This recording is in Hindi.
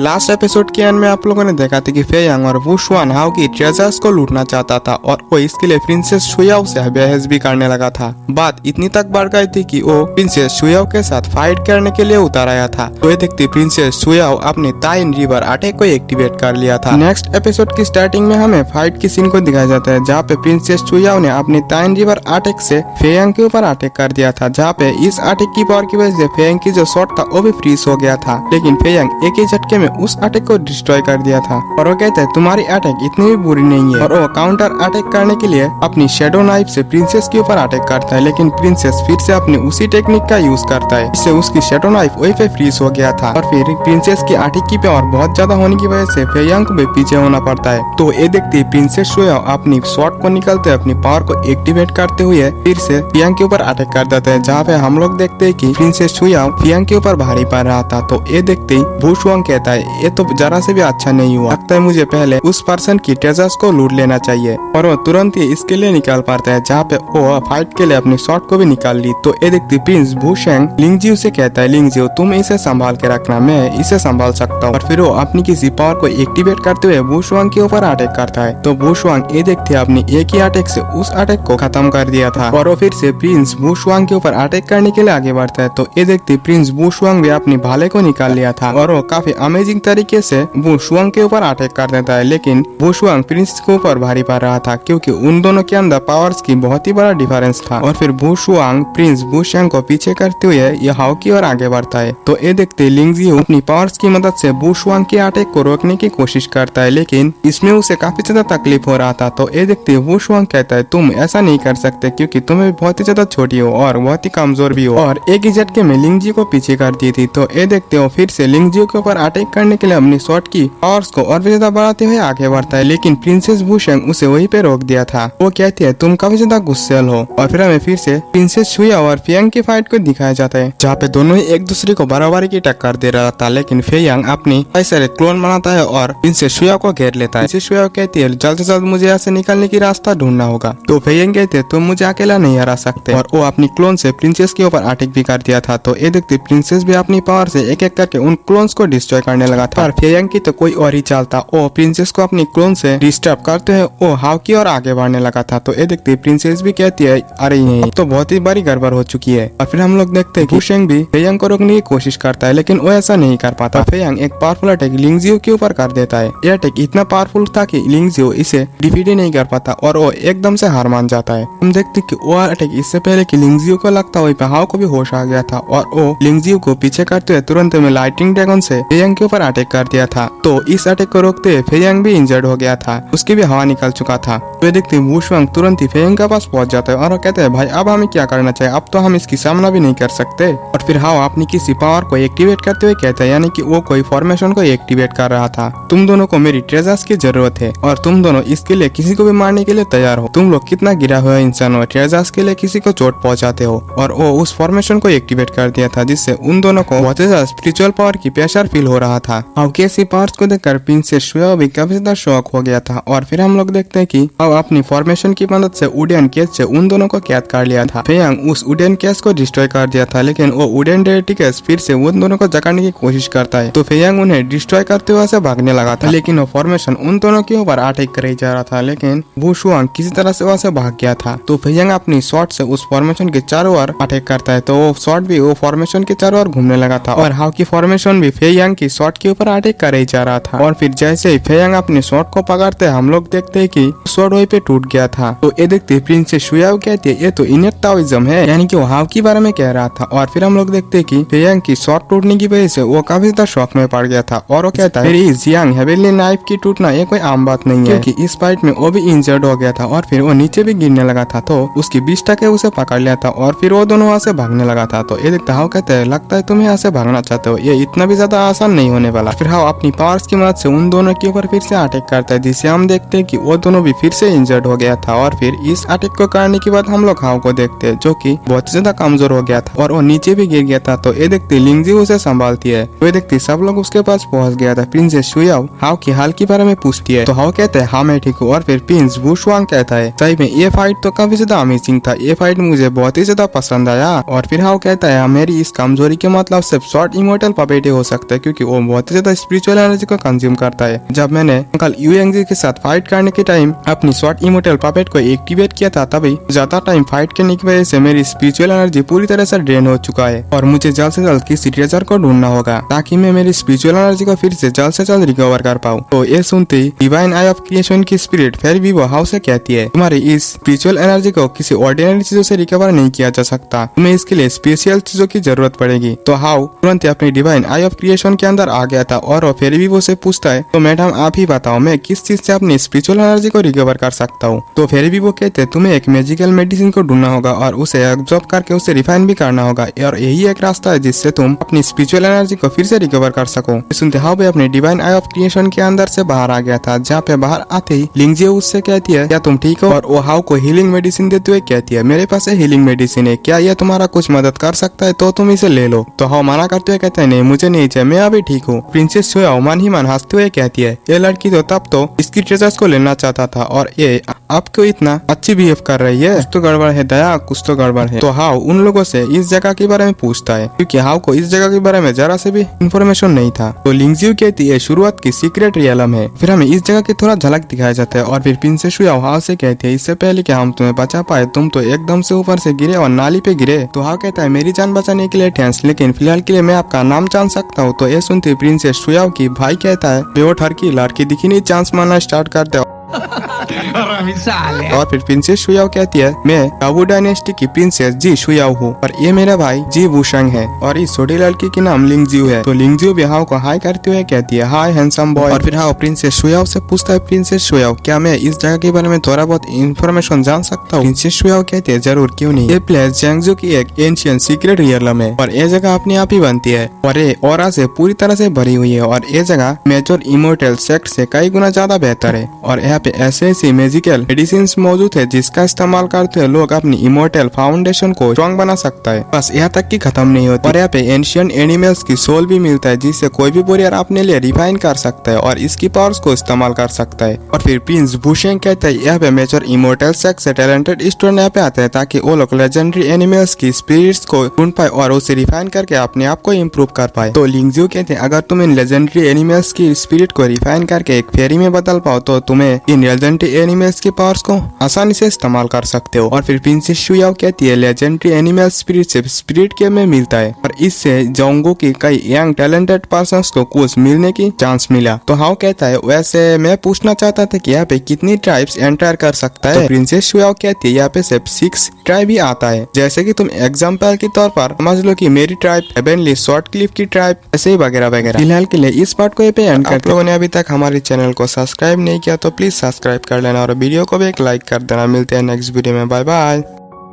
लास्ट एपिसोड के एंड में आप लोगों ने देखा था कि फे यांग और वू शुआन हाउ की ट्रेजर्स को लूटना चाहता था और वो इसके लिए प्रिंसेस शुयाओ से बहस भी करने लगा था। बात इतनी तक बढ़ गई थी कि वो प्रिंसेस शुयाओ के साथ फाइट करने के लिए उतर आया था। तो ये देखते प्रिंसेस शुयाओ अपने ताइन रिवर अटैक को एक्टिवेट कर लिया था। नेक्स्ट एपिसोड की स्टार्टिंग में हमें फाइट की सीन को दिखाया जाता है, जहाँ पे प्रिंसेस शुयाओ ने अपने ताइन रिवर अटैक से फे यांग के ऊपर अटैक कर दिया था, जहाँ पे इस अटैक की पावर की वजह से फे यांग की जो शॉट था वो भी फ्रीज हो गया था। लेकिन फे यांग एक ही झटके में उस अटैक को डिस्ट्रॉय कर दिया था और वो कहते हैं तुम्हारी अटैक इतनी भी बुरी नहीं है। और वो काउंटर अटैक करने के लिए अपनी शेडो नाइफ से प्रिंसेस के ऊपर अटैक करता है, लेकिन प्रिंसेस फिर से अपनी उसी टेक्निक का यूज करता है, इससे उसकी शेडो नाइफ वही पे फ्रीज हो गया था। और फिर प्रिंसेस की अटैक की पावर बहुत ज्यादा होने की वजह से फे यांग को भी पीछे होना पड़ता है। तो ये देखते प्रिंसेस शुयाओ अपनी शॉट को निकलते अपनी पावर को एक्टिवेट करते हुए फिर से फियांग के ऊपर अटैक कर देते हैं, जहाँ पे हम लोग देखते हैं कि प्रिंसेस शुयाओ फियांग के ऊपर भारी पड़ रहा था। तो ये देखते ही वू शुआन कहता है ये तो जरा से भी अच्छा नहीं हुआ, लगता है मुझे पहले उस पर्सन की ट्रेजर्स को लूट लेना चाहिए। और वो तुरंत ही इसके लिए निकाल पाता है, जहाँ पे वो फाइट के लिए अपनी शॉट को भी निकाल ली। तो ये देखती प्रिंस वू शेंग लिंगजियो से कहता है लिंगजियो तुम इसे संभाल के रखना, मैं इसे संभाल सकता हूँ। और फिर वो अपनी किसी पावर को एक्टिवेट करते हुए वू शुआन के ऊपर अटैक करता है। तो वू शुआन ये देखते अपनी एक ही अटैक से उस अटैक को खत्म कर दिया था और वो फिर से प्रिंस वू शुआन के ऊपर अटैक करने के लिए आगे बढ़ता है। तो ये देखते प्रिंस वू शुआन भी अपनी भाले को निकाल लिया था और वो काफी अमेजिंग तरीके से वू शुआन के ऊपर अटैक कर देता है। लेकिन वू शुआन प्रिंस के ऊपर भारी पड़ रहा था, क्योंकि उन दोनों के अंदर पावर्स की बहुत ही बड़ा डिफरेंस था। और फिर वू शुआन प्रिंस वू शेंग को पीछे करते हुए ये हाउ की ओर आगे बढ़ता है। तो ये देखते लिंगजियो अपनी पावर्स की मदद से वू शुआन के अटैक को रोकने की कोशिश करता है, लेकिन इसमें उसे काफी ज्यादा तकलीफ हो रहा था। तो ये देखते वू शुआन कहता है तुम ऐसा नहीं कर सकते, क्योंकि तुम्हें बहुत ही ज्यादा छोटी हो और बहुत ही कमजोर भी हो, और एक ही झटके में लिंगजियो को पीछे कर दी थी। तो ये देखते हो फिर से लिंगजियो के ऊपर अटैक करने के लिए अपनी शॉट की पावर्स को और भी ज्यादा बढ़ाते हुए आगे बढ़ता है, लेकिन प्रिंसेस वू शेंग उसे वहीं पे रोक दिया था। वो कहती है तुम काफी ज्यादा गुस्सेल हो। और फिर हमें फिर से प्रिंसेस शुयाओ और फियांग की फाइट को दिखाया जाता है, जहाँ पे दोनों ही एक दूसरे को बराबरी की टक्कर दे रहा था। लेकिन फियांग अपनी कई सारे क्लोन बनाता है और प्रिंसेस शुयाओ को घेर लेता है। प्रिंसेस शुयाओ कहती है जल्द से जल्द मुझे यहाँ से निकलने की रास्ता ढूंढना होगा। तो फियांग कहते तुम मुझे अकेला नहीं हरा सकते, और वो अपनी क्लोन से प्रिंसेस के ऊपर अटैक भी कर दिया था। तो ये देखते प्रिंसेस भी अपनी पावर से एक एक करके उन क्लोन्स को डिस्ट्रॉय करने लगा था। और फियांग की तो कोई और ही चालता, वो प्रिंसेस को अपनी क्लोन से डिस्टर्ब करते हुए वो हाउ की ओर आगे बढ़ने लगा था। तो ये देखते प्रिंसेस भी कहती है अरे ये तो बहुत ही बड़ी गड़बड़ हो चुकी है। और फिर हम लोग देखते हैं कि शेंग भी फियांग को रोकने की कोशिश करता है, लेकिन वो ऐसा नहीं कर पाता। फियांग एक पावरफुल अटैक लिंगजियो के ऊपर कर देता है। यह अटैक इतना पावरफुल था कि लिंगजियो इसे डिफीट ही नहीं कर पाता और वो एकदम से हार मान जाता है। हम देखते कि वो अटैक इससे पहले कि लिंगजियो को लगता वही पे हाउ को भी होश आ गया था और वो लिंगजियो को पीछे करते हुए तुरंत में लाइटिंग ड्रैगन से फियांग के ऊपर अटैक कर दिया था। तो इस अटैक को रोकते हुए फियांग भी इंजर्ड हो गया था, उसकी भी हवा निकल चुका था। तो देखते वू शुआन तुरंत ही फियांग के पास पहुंच जाता है और कहते हैं भाई अब हमें क्या करना चाहिए, अब तो हम इसकी सामना भी नहीं कर सकते। और फिर हाउ अपनी किसी पावर को एक्टिवेट करते हुए कहता है, यानी कि वो कोई फॉर्मेशन को एक्टिवेट कर रहा था, तुम दोनों को मेरी ट्रेजर्स की जरूरत है और तुम दोनों इसके लिए किसी को भी मारने के लिए तैयार हो। तुम लोग कितना गिरा हुआ इंसान हो, ट्रेजर्स के लिए किसी को चोट पहुंचाते हो। और वो उस फॉर्मेशन को एक्टिवेट कर दिया था, जिससे उन दोनों को बहुत ज्यादा स्पिरिचुअल पावर की प्रेशर फील हो रहा था। हाउ के ऐसी पावर्स को देखकर प्रिंसेस शुयाओ भी काफी ज्यादा शॉक हो गया था। और फिर हम लोग देखते हैं कि हाउ अपनी फॉर्मेशन की मदद से वुडन केस से उन दोनों को कैद कर लिया था। फियांग उस वुडन केस को डिस्ट्रॉय कर दिया था, लेकिन वो वुडन डेटी केस फिर से उन दोनों को जगाने की कोशिश करता है। तो फियांग उन्हें डिस्ट्रॉय करते हुए से भागने लगा था, लेकिन वो फॉर्मेशन उन दोनों के ऊपर अटैक करे जा रहा था, लेकिन वू शुआन किसी तरह से वहां से भाग गया था। तो फियांग अपनी शॉट से उस फॉर्मेशन के चारों ओर अटैक करता है, तो वो शॉट भी वो फॉर्मेशन के चारों ओर घूमने लगा था और हाउ की फॉर्मेशन भी फियांग की शॉट के ऊपर अटैक करे जा रहा था। और फिर जैसे ही फियांग अपनी शॉट को पकड़ते हम लोग देखते हैं कि शॉट वहीं पे टूट गया था। तो ये देखते प्रिंसेस शुयाओ कहती है ये तो इनेट ताओइज्म है, यानी कि वो हाउ के बारे में कह रहा था। और फिर हम लोग देखते हैं कि फियांग की शॉट टूटने की वजह से वो काफी ज्यादा शॉक में पड़ गया था और वो कहता है मेरी जियांग हेवेनली नाइफ की टूटना ये कोई आम बात नहीं है, क्योंकि इस फाइट में वो भी इंजर्ड हो गया था और फिर वो नीचे भी गिरने लगा था। तो उसकी 20 टके उसे पकड़ लिया था और फिर वो दोनों वहाँ से भागने लगा था। तो ये देखता हाउ कहते हैं लगता है तुम यहाँ से भागना चाहते हो, ये इतना भी ज्यादा आसान नहीं होने वाला। फिर हाउ अपनी पावर्स की मदद से उन दोनों के ऊपर फिर से अटैक करता है, जिससे हम देखते हैं कि वो दोनों भी फिर से इंजर्ड हो गया था। और फिर इस अटैक को करने के बाद हम लोग हाउ को देखते हैं, जो कि बहुत ज्यादा कमजोर हो गया था और वो नीचे भी गिर गया था। तो ये देखते लिंगजियो उसे संभालती है। तो ये देखते सब लोग उसके पास पहुंच गया था। प्रिंसेस शुयाओ हाउ की हाल के बारे में पूछती है, तो हाउ कहते हैं हाँ मैं ठीक हूँ। और फिर प्रिंस वू शुआन कहता है सही में ये फाइट तो काफी ज्यादा अमेजिंग था, ये फाइट मुझे बहुत ही ज्यादा पसंद आया। और फिर हाउ कहता है मेरी इस कमजोरी के मतलब सिर्फ शॉर्ट इमोर्टल पपेटे हो सकते हैं, क्योंकि वो बहुत ही ज्यादा स्पिरिचुअल एनर्जी को कंज्यूम करता है। जब मैंने अंकल यूएंगजी के साथ फाइट करने के टाइम अपनी शॉर्ट इमोर्टल पपेट को एक्टिवेट किया था, तभी ज्यादा टाइम फाइट करने की वजह से मेरी स्पिरिचुअल एनर्जी पूरी तरह से ड्रेन हो चुका है और मुझे जल्द से जल्द किसी ट्रेजर को ढूंढना होगा ताकि मैं मेरी स्पिरिचुअल एनर्जी को फिर से जल्द रिकवर कर पाऊँ। तो ये सुनते ही डिवाइन आई ऑफ क्रिएशन की स्पिरिट फिर भी वो हाउ से कहती है, तुम्हारी इस स्पिरिचुअल एनर्जी को किसी ऑर्डिनरी चीजों से रिकवर नहीं किया जा सकता, तुम्हें इसके लिए स्पेशल चीजों की जरूरत पड़ेगी। तो हाउ तुरंत अपनी डिवाइन आई ऑफ क्रिएशन के अंदर आ गया था और वो फिर भी वो से पूछता है, तो मैडम आप ही बताओ मैं किस चीज से अपनी स्पिरिचुअल एनर्जी को रिकवर कर सकता हूँ। तो फिर भी वो कहते हैं तुम्हें एक मैजिकल मेडिसिन को ढूंढना होगा और उसे एब्जॉर्ब करके उसे रिफाइन भी करना होगा और यही एक रास्ता है जिससे तुम अपनी स्पिरिचुअल एनर्जी को फिर से रिकवर कर सको। सुनते हाउ भी अपने डिवाइन आई ऑफ क्रिएशन के अंदर से बाहर आ गया था, जहाँ पे बाहर आते ही लिंगजियो उससे कहती है, क्या तुम ठीक हो? और वो हाउ को हीलिंग मेडिसिन देते हुए कहती है, मेरे पास हीलिंग मेडिसिन है, क्या यह तुम्हारा कुछ मदद कर सकता है तो तुम इसे ले लो। तो हाउ मना करते हुए कहते हैं, नहीं मुझे नहीं चाहिए, मैं अभी ठीक हूँ। प्रिंसेस शुयाओ मन ही मन हंसते हुए कहती है, ये लड़की तो तब तो इसकी ट्रेजर्स को लेना चाहता था और ये आपको इतना अच्छी बिहेव कर रही है, कुछ तो गड़बड़ है दया, कुछ तो गड़बड़ है। तो हाउ उन लोगों से इस जगह के बारे में पूछता है क्योंकि हाउ को इस जगह के बारे में जरा से भी इंफॉर्मेशन नहीं था। तो लिंगजियो कहती है शुरुआत की सीक्रेट रियलम है। फिर हमें इस जगह की थोड़ा झलक दिखाया जाता है और फिर प्रिंसेस शुयाओ हाउ से कहती है, इससे पहले कि हम तुम्हें बचा पाए तुम तो एकदम से ऊपर से गिरे और नाली पे गिरे। तो हाउ कहता है, मेरी जान बचाने के लिए थैंक्स, लेकिन फिलहाल के लिए मैं आपका नाम जान सकता हूँ। तो ये सुनते प्रिंसेस शुयाओ की भाई कहता है, बेवट हर की लड़की दिखी नहीं, चांस मारना स्टार्ट कर दो। और फिर प्रिंसेस शुयाओ कहती है, मैं कावू डायनेस्टी की प्रिंसेस जी शुयाओ हूँ और ये मेरा भाई जी वुशंग है और इस छोटी लड़की की नाम लिंगजियो है। तो लिंगजियो भी हाउ को हाई करते हुए कहती है, हाय हैंडसम बॉय। और फिर हाउ प्रिंसेस शुयाओ से पूछता है, प्रिंसेस शुयाओ क्या मैं इस जगह के बारे में थोड़ा बहुत इन्फॉर्मेशन जान सकता हूँ? प्रिंसेस शुयाओ कहती है, जरूर क्यों नहीं। ये प्लेस जैंगजू की एक एंशिएंट सीक्रेट रियलम है और ये जगह अपने आप ही बनती है और ये ऑरा से पूरी तरह से भरी हुई है और ये जगह मेजर इमोर्टल सेक्ट से कई गुना ज्यादा बेहतर है और यहाँ पे ऐसे ऐसी मैजिकल मेडिसिन मौजूद है जिसका इस्तेमाल करते हुए लोग अपनी इमोर्टल फाउंडेशन को स्ट्रॉन्ग बना सकता है। बस यहाँ तक की खत्म नहीं होती और यहाँ पे एंशिएंट एनिमल्स की सोल भी मिलता है जिससे कोई भी वॉरियर अपने लिए रिफाइन कर सकता है और इसकी पावर्स को इस्तेमाल कर सकता है। और फिर प्रिंस वुशेंग कहता है, यहाँ पे मेजर इमोर्टल सेक्ट से टैलेंटेड स्टूडेंट यहाँ पे आते हैं ताकि वो लोग लेजेंडरी एनिमल्स की स्पिरिट्स को ढूंढ पाए और उसे रिफाइन करके अपने आप को इम्प्रूव कर पाए। तो लिंगजियो कहते हैं, अगर तुम इन लेजेंडरी एनिमल्स की स्पिरिट को रिफाइन करके एक फेरी में बदल पाओ तो तुम्हें इन लेजेंडरी एनिमल्स की पावर्स को आसानी से इस्तेमाल कर सकते हो। और फिर प्रिंसेस शुयाओ कहती है, लेजेंडरी एनिमल स्पिरिट से स्पिरिट गेम में मिलता है और इससे जोंगो की कई यंग टैलेंटेड पर्सन्स को कुछ मिलने की चांस मिला। तो हाउ कहता है, वैसे मैं पूछना चाहता था कि यहाँ पे कितनी ट्राइब्स एंटर कर सकता है? तो प्रिंसेस शुयाओ कहती है, यहाँ पे सिर्फ 6 ट्राइब ही आता है, जैसे कि तुम एग्जाम्पल के तौर पर समझ लो कि मेरी ट्राइब, हेवनली शॉर्ट क्लिफ की ट्राइब, ऐसे ही वगैरह वगैरह। फिलहाल के लिए इस पार्ट को ये पे एंड करते हैं। आप लोगों ने अभी तक हमारे चैनल को सब्सक्राइब नहीं किया तो प्लीज सब्सक्राइब कर लेना और वीडियो को भी एक लाइक कर देना। मिलते हैं नेक्स्ट वीडियो में, बाय बाय।